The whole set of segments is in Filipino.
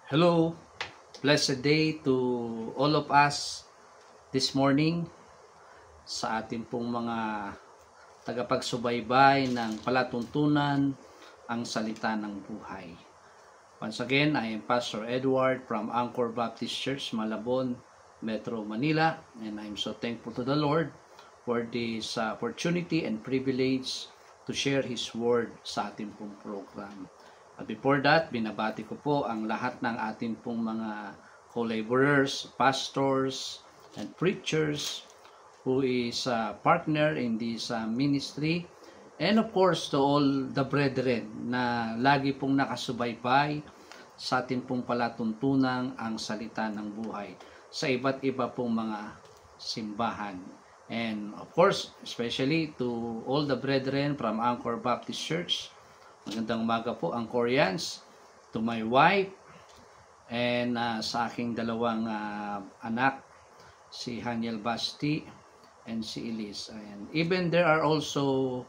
Hello, blessed day to all of us this morning sa ating pong mga tagapagsubaybay ng palatuntunan ang salita ng buhay. Once again, I am Pastor Edward from Anchor Baptist Church, Malabon, Metro Manila, and I'm so thankful to the Lord for this opportunity and privilege to share His Word sa ating pong program. But before that, binabati ko po ang lahat ng ating pong mga co-laborers, pastors, and preachers who is a partner in this ministry. And of course, to all the brethren na lagi pong nakasubaybay sa ating pong palatuntunang ang salita ng buhay sa iba't iba pong mga simbahan. And of course, especially to all the brethren from Anchor Baptist Church, magandang umaga po ang Koreans, to my wife, and sa aking dalawang anak, si Haniel Basti and si Elise. And even there are also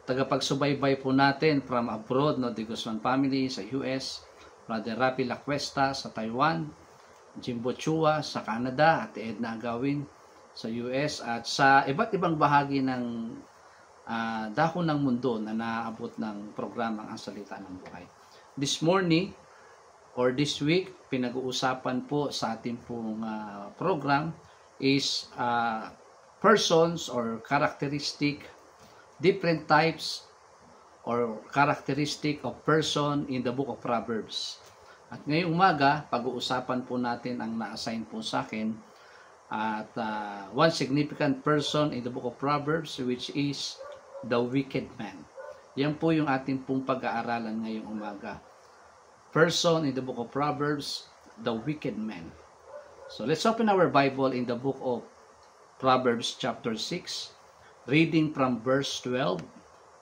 tagapagsubaybay po natin from abroad, no, the Guzman family sa US, Brother Rapi Lacuesta sa Taiwan, Jimbo Chua sa Canada, at Edna Agawin sa US, at sa iba't ibang bahagi ng dahon ng mundo na naabot ng programang ang salita ng buhay. This morning or this week, pinag-uusapan po sa ating pong program is persons or characteristic, different types or characteristic of person in the book of Proverbs. At ngayong umaga, pag-uusapan po natin ang na-assign po sa akin at one significant person in the book of Proverbs, which is the wicked man. Yan po yung ating pong pag-aaralan ngayong umaga. Person in the book of Proverbs, the wicked man. So let's open our Bible in the book of Proverbs chapter 6, reading from verse 12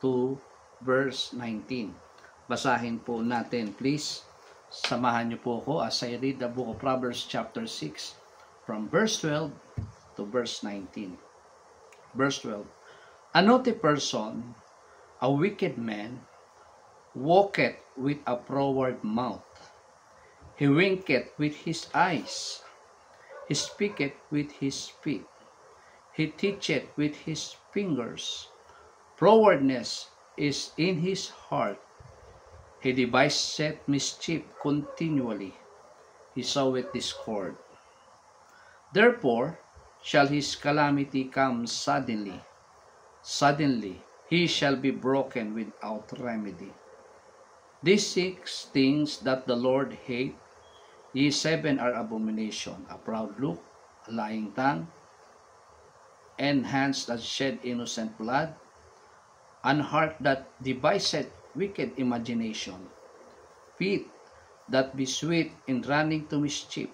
to verse 19. Basahin po natin, please. Samahan niyo po ako as I read the book of Proverbs chapter 6 from verse 12 to verse 19. Verse 12. A naughty person, a wicked man, walketh with a froward mouth. He winketh with his eyes. He speaketh with his feet. He teacheth with his fingers. Frowardness is in his heart. He deviseth mischief continually. He soweth discord. Therefore shall his calamity come suddenly. Suddenly he shall be broken without remedy. These 6 things that the Lord hate, ye 7 are abomination: a proud look, a lying tongue, and hands that shed innocent blood, an heart that deviseth wicked imagination, feet that be swift in running to mischief,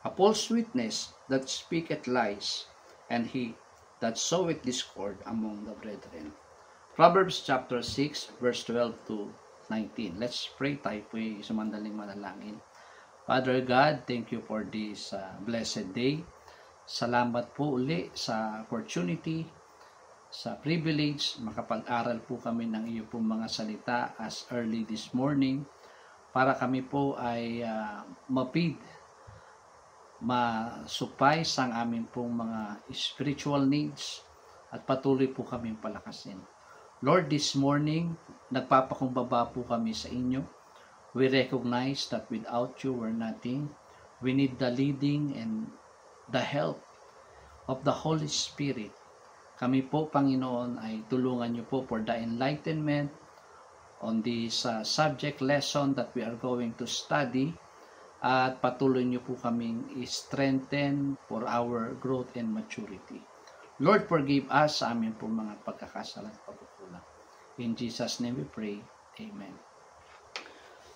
a false witness that speaketh lies, and he that soweth discord among the brethren. Proverbs chapter 6 verse 12 to 19. Let's pray. Tayo po'y sumandaling manalangin. Father God, thank you for this blessed day. Salamat po uli sa opportunity, sa privilege, makapag-aral po kami ng iyo pong mga salita as early this morning para kami po ay masupay sa aming pong mga spiritual needs at patuloy po kaming palakasin. Lord, this morning, nagpapakumbaba po kami sa inyo. We recognize that without you, we're nothing. We need the leading and the help of the Holy Spirit. Kami po, Panginoon, ay tulungan niyo po for the enlightenment on this subject lesson that we are going to study. At patuloy niyo po kaming strengthen for our growth and maturity. Lord, forgive us sa amin po mga pagkakasala at pagkukulang. In Jesus' name we pray. Amen.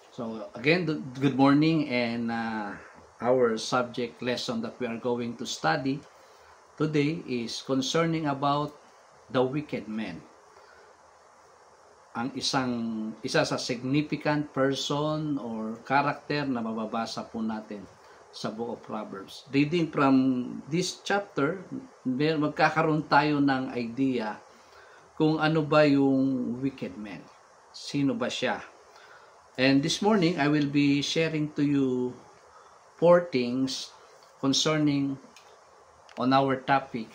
So again, good morning, and our subject lesson that we are going to study today is concerning about the wicked man. Ang isa sa significant person or character na mababasa po natin sa book of Proverbs. Reading from this chapter, magkakaroon tayo ng idea kung ano ba yung wicked man. Sino ba siya? And this morning, I will be sharing to you 4 things concerning on our topic,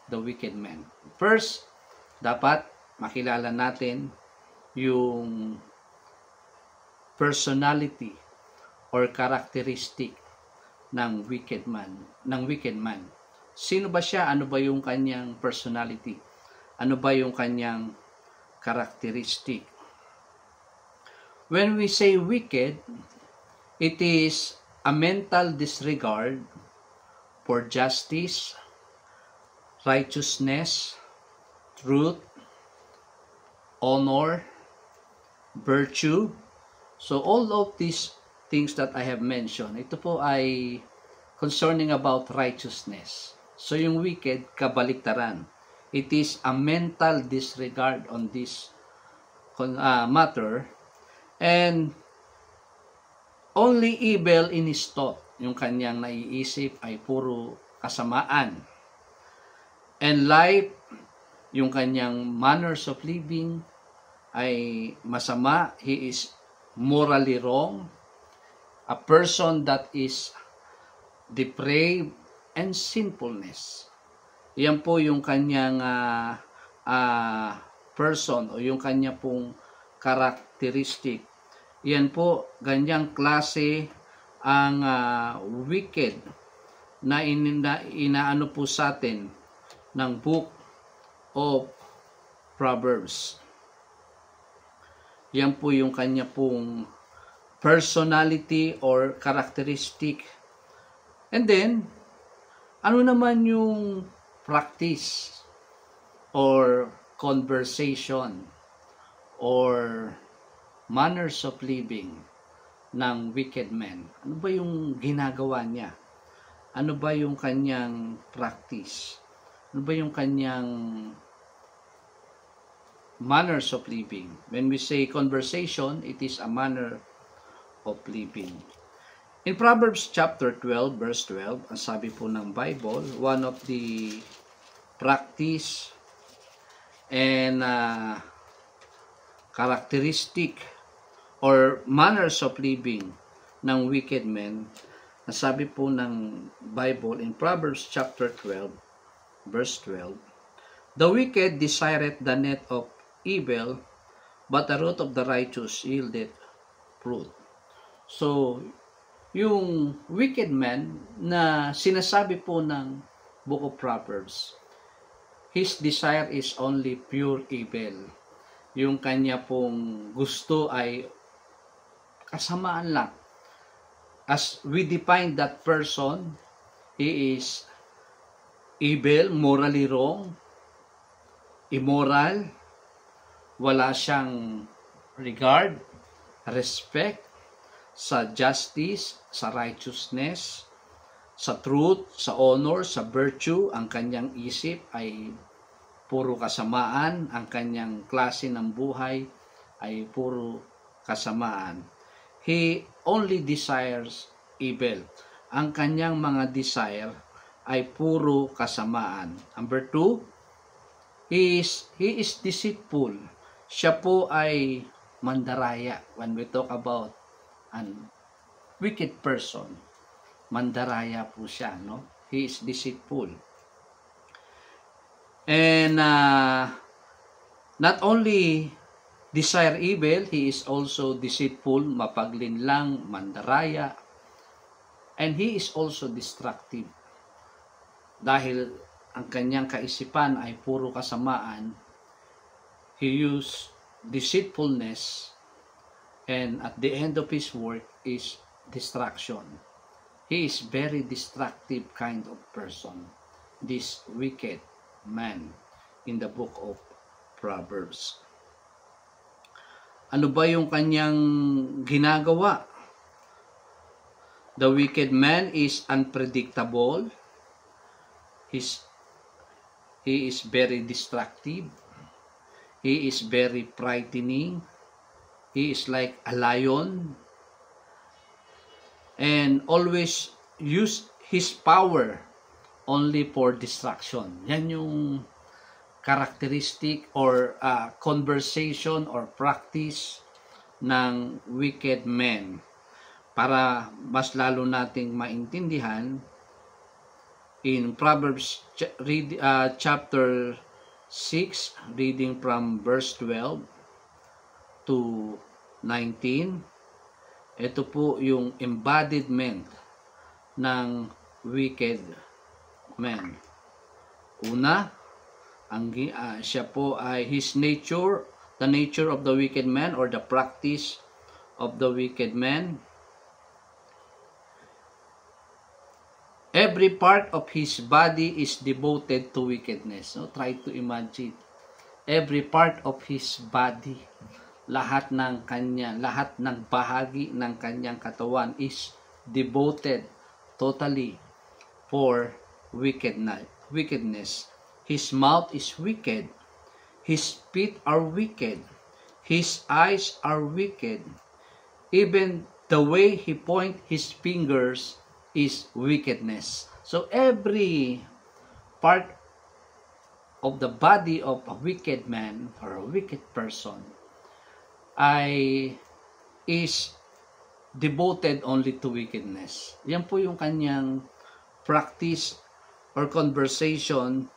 the wicked man. First, dapat makilala natin yung personality or characteristic ng wicked man. Sino ba siya? Ano ba yung kanyang personality? Ano ba yung kanyang characteristic? When we say wicked, it is a mental disregard for justice, righteousness, truth, honor, virtue. So all of these things that I have mentioned, ito po ay concerning about righteousness. So yung wicked, kabaliktaran. It is a mental disregard on this matter, and only evil in his thought. Yung kanyang naiisip ay puro kasamaan. And life, yung kanyang manners of living ay masama. He is morally wrong. A person that is depraved and sinfulness. Yan po yung kanyang person o yung kanya pong characteristic. Yan po, ganyang klase ang wicked na inaano po sa atin ng Book of Proverbs. Yan po yung kanya pong personality or characteristic. And then, ano naman yung practice or conversation or manners of living ng wicked man? Ano ba yung ginagawa niya? Ano ba yung kanyang practice? Ano ba yung kanyang manners of living? When we say conversation, it is a manner of living. In Proverbs chapter 12, verse 12, ang sabi po ng Bible, one of the practice and characteristic or manners of living ng wicked men, nasabi po ng Bible in Proverbs chapter 12, verse 12, the wicked desireth the net of evil, but the root of the righteous yieldeth fruit. So, yung wicked man na sinasabi po ng Book of Proverbs, his desire is only pure evil. Yung kanya pong gusto ay kasamaan lang. As we define that person, he is evil, morally wrong, immoral, wala siyang regard, respect sa justice, sa righteousness, sa truth, sa honor, sa virtue. Ang kanyang isip ay puro kasamaan. Ang kanyang klase ng buhay ay puro kasamaan. He only desires evil. Ang kanyang mga desire ay puro kasamaan. Number 2, he is deceitful. Siya po ay mandaraya. When we talk about an wicked person, mandaraya po siya, no? He is deceitful. And not only desire evil, he is also deceitful, mapaglinlang, mandaraya, and he is also destructive. Dahil ang kanyang kaisipan ay puro kasamaan, he used deceitfulness, and at the end of his work is destruction. He is very destructive kind of person, this wicked man in the book of Proverbs. Ano ba yung kanyang ginagawa? The wicked man is unpredictable. He is very destructive. He is very frightening. He is like a lion. And always use his power only for destruction. Yan yung characteristic or conversation or practice ng wicked men. Para mas lalo nating maintindihan, in Proverbs chapter 6, reading from verse 12 to 19, ito po yung embodiment ng wicked men. Una, siya po ay his nature, the nature of the wicked man or the practice of the wicked man. Every part of his body is devoted to wickedness. So, try to imagine. Every part of his body, lahat ng bahagi ng kanyang katawan is devoted totally for wickedness. His mouth is wicked. His feet are wicked. His eyes are wicked. Even the way he points his fingers is wickedness. So every part of the body of a wicked man or a wicked person is devoted only to wickedness. Yan po yung kanyang practice or conversation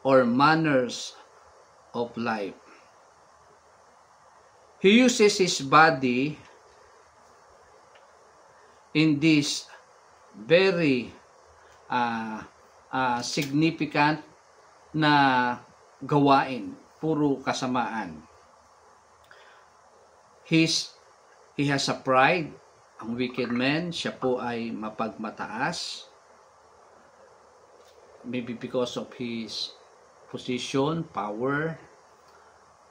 or manners of life. He uses his body in this very significant na gawain, puro kasamaan. He has a pride, ang wicked man, siya po ay mapagmataas, maybe because of his position, power.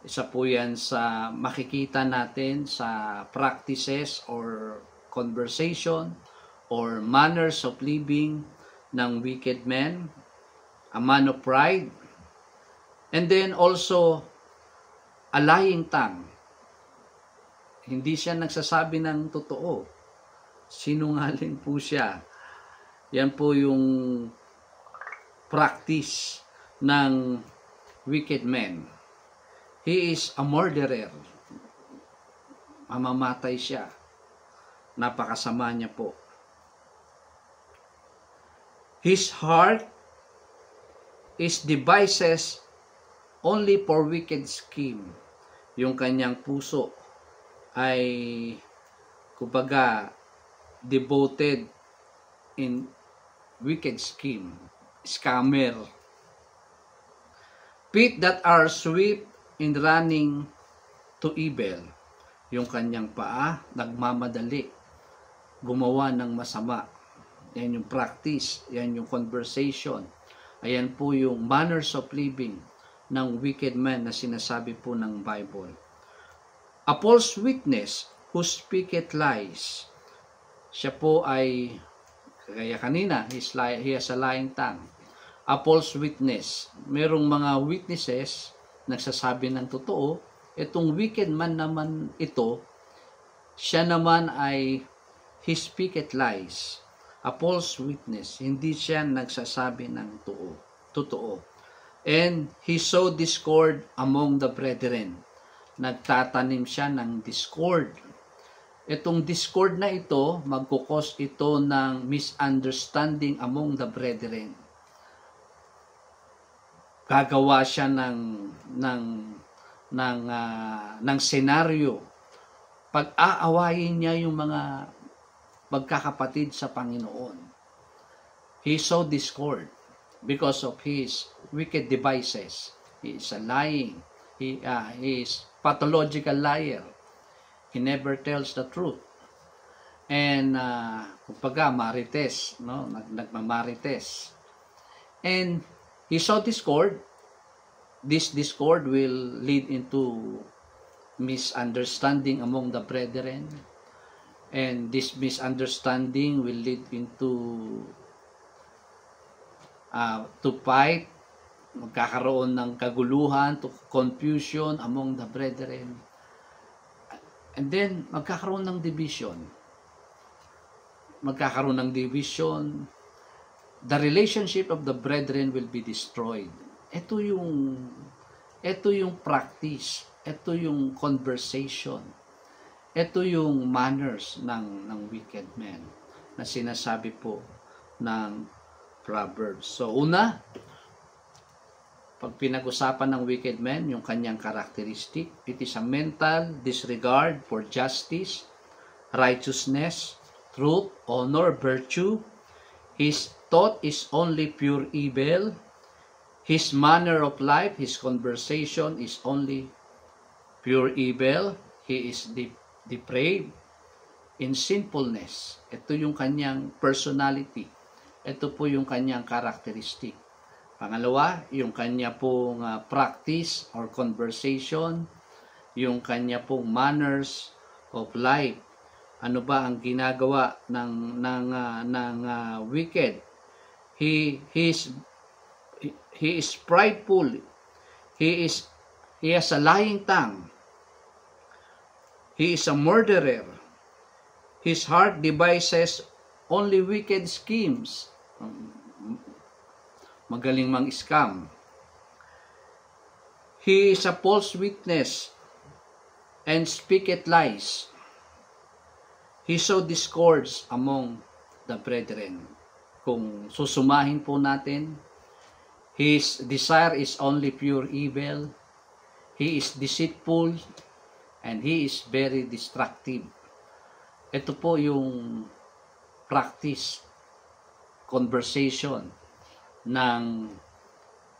Isa po yan sa makikita natin sa practices or conversation or manners of living ng wicked men, a man of pride, and then also a lying tongue. Hindi siya nagsasabi ng totoo. Sinungaling po siya. Yan po yung practice ng wicked men. He is a murderer. Mamamatay siya. Napakasama niya po. His heart is devices only for wicked scheme. Yung kanyang puso ay kumbaga devoted in wicked scheme, scammer. Feet that are swift in running to evil. Yung kanyang paa nagmamadali gumawa ng masama. Yan yung practice, yan yung conversation. Ayan po yung manners of living ng wicked man na sinasabi po ng Bible. A false witness who speaketh lies. Siya po ay, kaya kanina, he has a lying tongue. A false witness. Merong mga witnesses nagsasabi ng totoo. Itong wicked man naman ito, siya naman ay he speaketh lies. A false witness. Hindi siya nagsasabi ng totoo. And he sowed discord among the brethren. Nagtatanim siya ng discord. Itong discord na ito, magkukos ito ng misunderstanding among the brethren. Gagawa siya ng senaryo. Pag-aawayin niya yung mga magkakapatid sa Panginoon. He sowed discord because of his wicked devices. He is a lying. He is pathological liar. He never tells the truth. And kumbaga marites, no? Nagmamarites. And he sowed discord. This discord will lead into misunderstanding among the brethren. And this misunderstanding will lead into to fight, magkakaroon ng kaguluhan, to confusion among the brethren. And then, magkakaroon ng division. Magkakaroon ng division. The relationship of the brethren will be destroyed. Ito yung practice. Ito yung conversation. Ito yung manners ng wicked man na sinasabi po ng Proverbs. So una, pag pinag-usapan ng wicked man, yung kanyang characteristic, it is a mental disregard for justice, righteousness, truth, honor, virtue. His thought is only pure evil. His manner of life, his conversation is only pure evil. He is depraved in sinfulness. Ito yung kanyang personality. Ito po yung kanyang characteristic. Pangalawa, yung kanya pong practice or conversation, yung kanya pong manners of life. Ano ba ang ginagawa ng wicked? He is prideful. He has a lying tongue. He is a murderer. His heart devises only wicked schemes. Magaling mang-scam. He is a false witness and speaketh lies. He sow discords among the brethren. Kung susumahin po natin, his desire is only pure evil. He is deceitful and he is very destructive. Ito po yung practice, conversation ng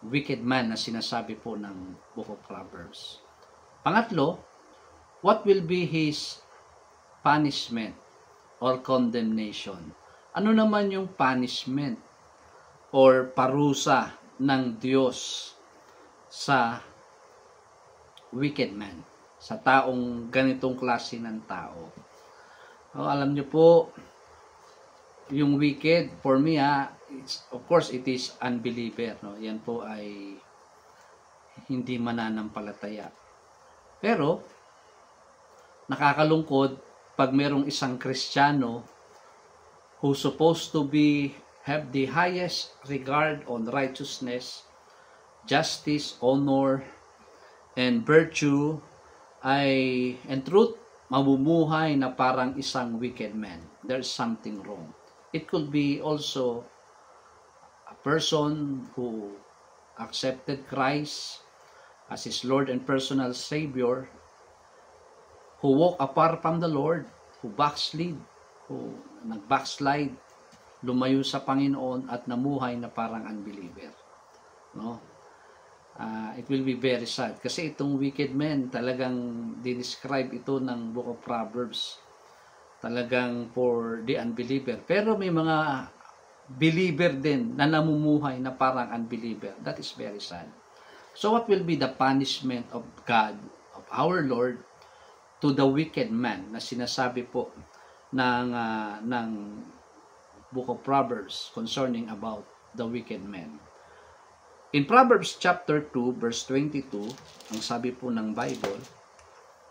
wicked man na sinasabi po ng Book of Proverbs. Pangatlo, what will be his punishment or condemnation? Ano naman yung punishment or parusa ng Diyos sa wicked man, sa taong ganitong klase ng tao? Alam niyo po, yung wicked, for me, of course, it is unbeliever. No? Yan po ay hindi mananampalataya. Pero, nakakalungkod pag merong isang Kristiyano who supposed to have the highest regard on righteousness, justice, honor, and virtue, and truth, mamumuhay na parang isang wicked man. There's something wrong. It could be also a person who accepted Christ as his Lord and personal Savior, who walk apart from the Lord, who nag-backslide, lumayo sa Panginoon at namuhay na parang unbeliever. No? It will be very sad. Kasi itong wicked man, talagang dinescribe ito ng Book of Proverbs. Talagang for the unbeliever. Pero may mga believer din na namumuhay na parang unbeliever. That is very sad. So what will be the punishment of God, of our Lord, to the wicked man na sinasabi po ng Book of Proverbs concerning about the wicked man? In Proverbs chapter 2 verse 22, ang sabi po ng Bible,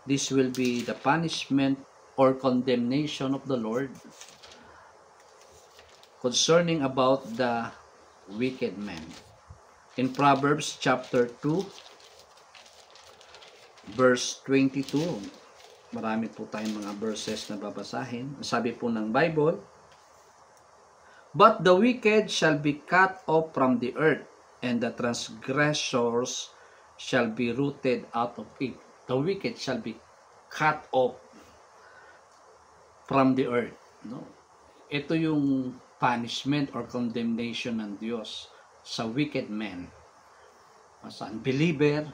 this will be the punishment or condemnation of the Lord concerning about the wicked man. In Proverbs chapter 2 verse 22, marami po tayong mga verses na babasahin. Sabi po ng Bible, but the wicked shall be cut off from the earth, and the transgressors shall be rooted out of it. The wicked shall be cut off from the earth. No? Ito yung punishment or condemnation ng Diyos sa wicked man. As an unbeliever,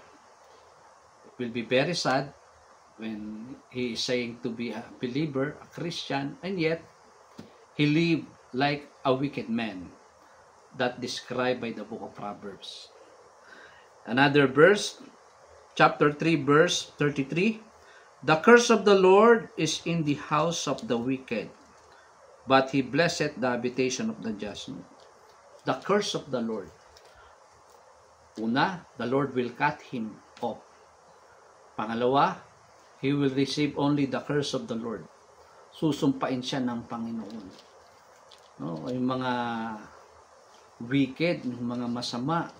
it will be very sad when he is saying to be a believer, a Christian, and yet he lived like a wicked man. That described by the Book of Proverbs. Another verse, chapter 3, verse 33. The curse of the Lord is in the house of the wicked, but he blesseth the habitation of the just. The curse of the Lord. Una, the Lord will cut him off. Pangalawa, he will receive only the curse of the Lord. Susumpain siya ng Panginoon. No, yung mga wicked, yung mga masama,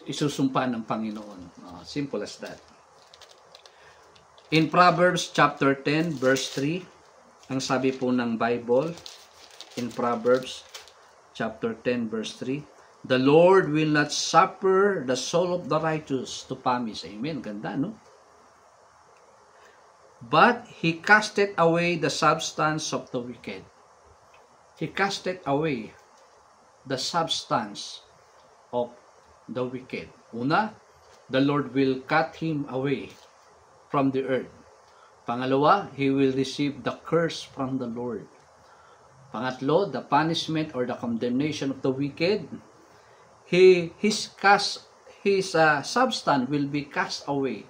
isusumpa ng Panginoon. Simple as that. In Proverbs chapter 10 verse 3, ang sabi po ng Bible, in Proverbs chapter 10 verse 3, the Lord will not suffer the soul of the righteous to perish. Amen. Ganda, no? But he casteth away the substance of the wicked. He casteth away the substance of the wicked. Una, the Lord will cut him away from the earth. Pangalawa, he will receive the curse from the Lord. Pangatlo, the punishment or the condemnation of the wicked, his substance will be cast away.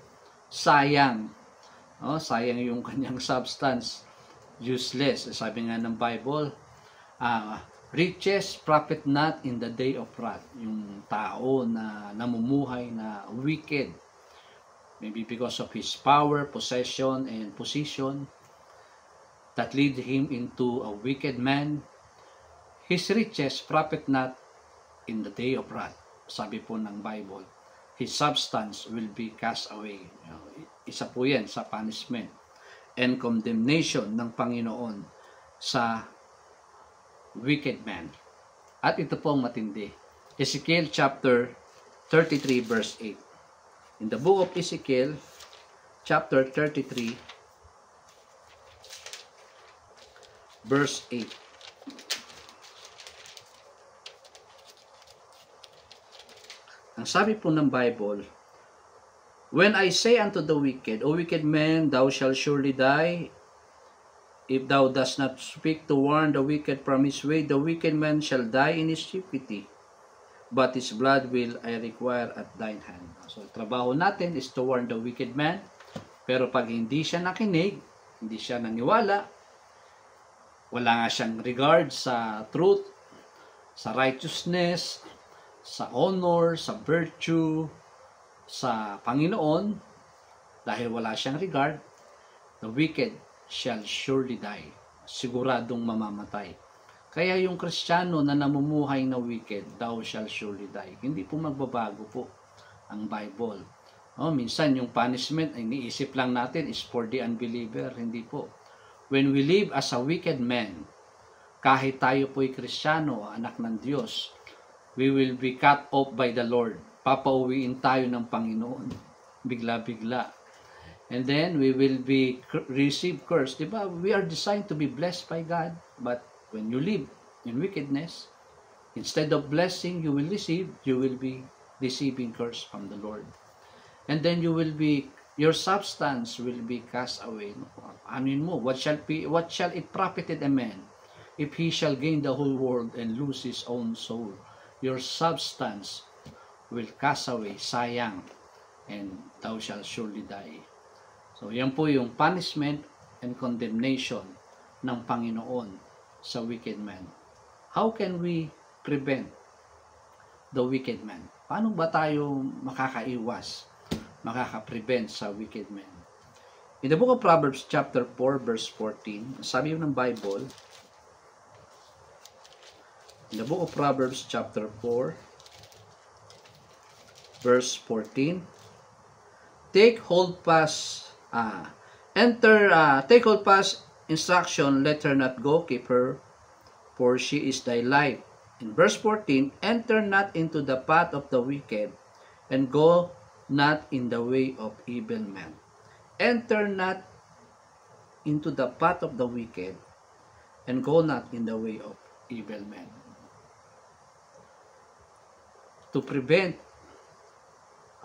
Sayang. Sayang yung kanyang substance. Useless. Sabi nga ng Bible, riches profit not in the day of wrath. Yung tao na namumuhay na wicked, maybe because of his power, possession, and position that lead him into a wicked man, his riches profit not in the day of wrath. Sabi po ng Bible, his substance will be cast away. Isa po yan sa punishment and condemnation ng Panginoon sa wicked man. At ito po ang matindi. Ezekiel chapter 33 verse 8. In the book of Ezekiel, chapter 33, verse 8. Ang sabi po ng Bible, when I say unto the wicked, O wicked man, thou shalt surely die, if thou dost not speak to warn the wicked from his way, the wicked man shall die in his iniquity, but his blood will I require at thine hand. So, trabaho natin is to warn the wicked man, pero pag hindi siya nakinig, hindi siya naniwala, wala nga siyang regard sa truth, sa righteousness, sa honor, sa virtue, sa Panginoon, dahil wala siyang regard, the wicked shall surely die. Siguradong mamamatay. Kaya yung Kristiyano na namumuhay na wicked, thou shall surely die. Hindi po magbabago po ang Bible. Minsan yung punishment ay iniisip lang natin is for the unbeliever. Hindi po. When we live as a wicked man, kahit tayo po'y Kristiyano, anak ng Diyos, we will be cut off by the Lord. Papauwiin tayo ng Panginoon. Bigla-bigla. And then we will be receive curse. Diba? We are designed to be blessed by God. But when you live in wickedness, instead of blessing you will receive, you will be receiving curse from the Lord. And then your substance will be cast away. Anuin mo, what shall it profited a man if he shall gain the whole world and lose his own soul? Your substance will cast away, sayang, and thou shalt surely die. So, yan po yung punishment and condemnation ng Panginoon sa wicked man. How can we prevent the wicked man? Paano ba tayo makaka-prevent sa wicked man? In the book of Proverbs chapter 4 verse 14, sabi ng Bible, in the book of Proverbs chapter 4 verse 14, take hold fast instruction, let her not go, keep her, for she is thy life. In verse 14, enter not into the path of the wicked, and go not in the way of evil men. Enter not into the path of the wicked, and go not in the way of evil men. To prevent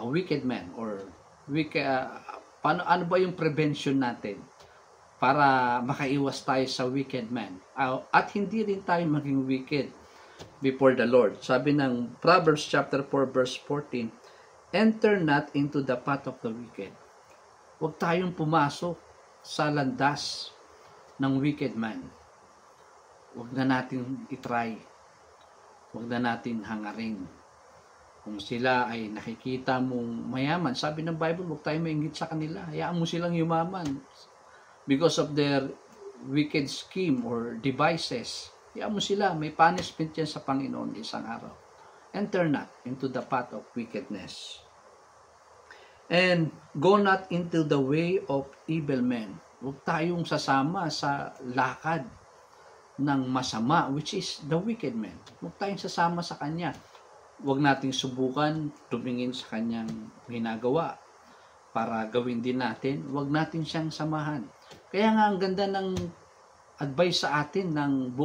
a wicked man, or ano ba yung prevention natin para makaiwas tayo sa wicked man at hindi rin tayo maging wicked before the Lord? Sabi ng Proverbs chapter 4 verse 14, enter not into the path of the wicked. Huwag tayong pumasok sa landas ng wicked man. Huwag na natin itry. Huwag na natin hangarin. Kung sila ay nakikita mong mayaman, sabi ng Bible, huwag tayo mainggit sa kanila. Hayaan mo silang yumaman because of their wicked scheme or devices. Hayaan mo sila, may punishment yan sa Panginoon isang araw. Enter not into the path of wickedness. And go not into the way of evil men. Huwag tayong sasama sa lakad ng masama, which is the wicked men. Huwag tayong sasama sa kanya. Huwag nating subukan tumingin sa kanyang ginagawa para gawin din natin. Huwag natin siyang samahan. Kaya nga ang ganda ng advice sa atin ng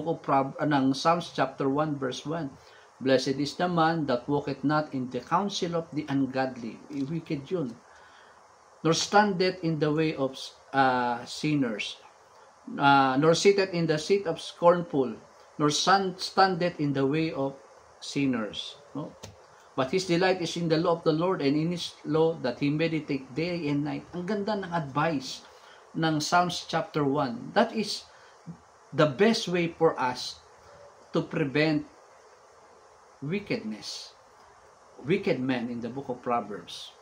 ng Psalms chapter 1 verse 1. Blessed is the man that walketh not in the counsel of the ungodly. Wicked yun. Nor standeth in the way of sinners. Nor sitteth in the seat of scornful. Nor standeth in the way of sinners. No? But his delight is in the law of the Lord, and in his law that he meditate day and night. Ang ganda ng advice ng Psalms chapter 1. That is the best way for us to prevent wickedness, wicked men in the book of Proverbs,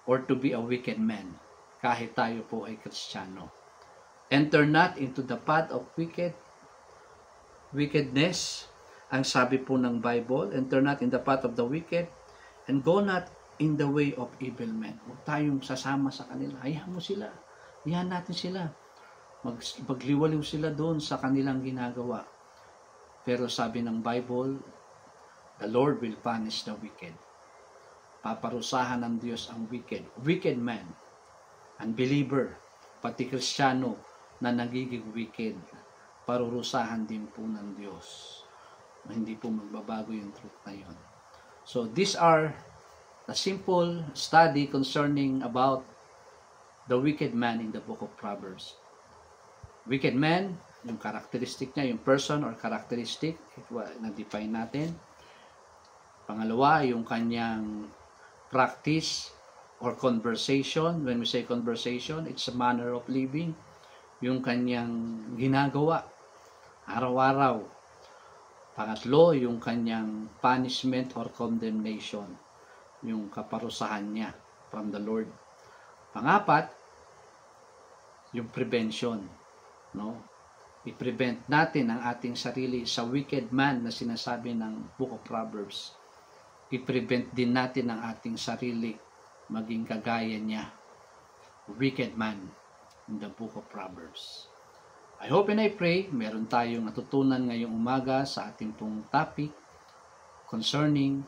or to be a wicked man, kahit tayo po ay Kristiyano. Enter not into the path of wickedness, ang sabi po ng Bible, enter not in the path of the wicked, and go not in the way of evil men. Huwag tayong sasama sa kanila. Hayaan mo sila. Hayaan natin sila. Magliwaliw sila doon sa kanilang ginagawa. Pero sabi ng Bible, the Lord will punish the wicked. Paparusahan ng Diyos ang wicked man, unbeliever, pati Kristiyano na nagiging wicked. Parurusahan din po ng Diyos. Hindi po magbabago yung truth na yun. So these are a simple study concerning about the wicked man in the book of Proverbs. Wicked man, yung characteristic niya, yung person or characteristic, na-define natin. Pangalawa, yung kanyang practice or conversation. When we say conversation, it's a manner of living. Yung kanyang ginagawa, araw-araw. Pangatlo, yung kanyang punishment or condemnation. Yung kaparusahan niya from the Lord. Pangapat, yung prevention. No? I-prevent natin ang ating sarili sa wicked man na sinasabi ng Book of Proverbs. I-prevent din natin ang ating sarili maging kagaya niya. Wicked man in the Book of Proverbs. I hope and I pray meron tayong natutunan ngayong umaga sa ating pong topic concerning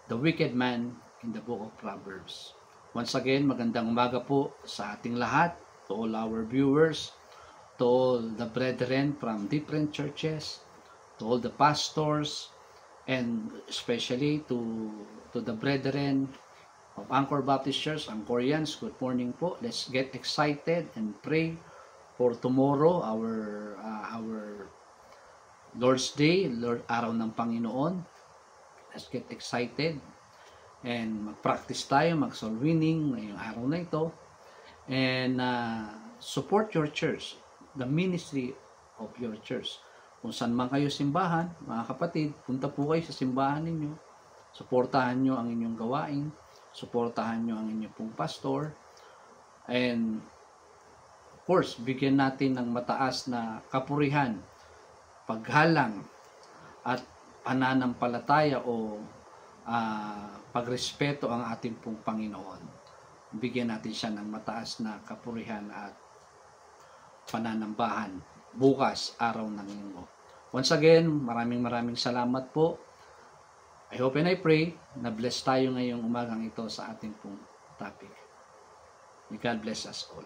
the wicked man in the Book of Proverbs. Once again, magandang umaga po sa ating lahat, to all our viewers, to all the brethren from different churches, to all the pastors, and especially to the brethren of Anchor Baptist Church, Anchorians. Good morning po. Let's get excited and pray for tomorrow, our Lord's Day, araw ng Panginoon. Let's get excited and mag-practice tayo, mag-soul winning ngayong araw na ito. And support your church, the ministry of your church. Kung saan man kayo simbahan, mga kapatid, punta po kayo sa simbahan ninyo. Suportahan nyo ang inyong gawain. Suportahan nyo ang inyong pong pastor. And, of course, bigyan natin ng mataas na kapurihan, paghalang, at pananampalataya o pagrespeto ang ating pong Panginoon. Bigyan natin siya ng mataas na kapurihan at pananambahan bukas, araw ng linggo. Once again, maraming salamat po. I hope and I pray na bless tayo ngayong umagang ito sa ating pong topic. May God bless us all.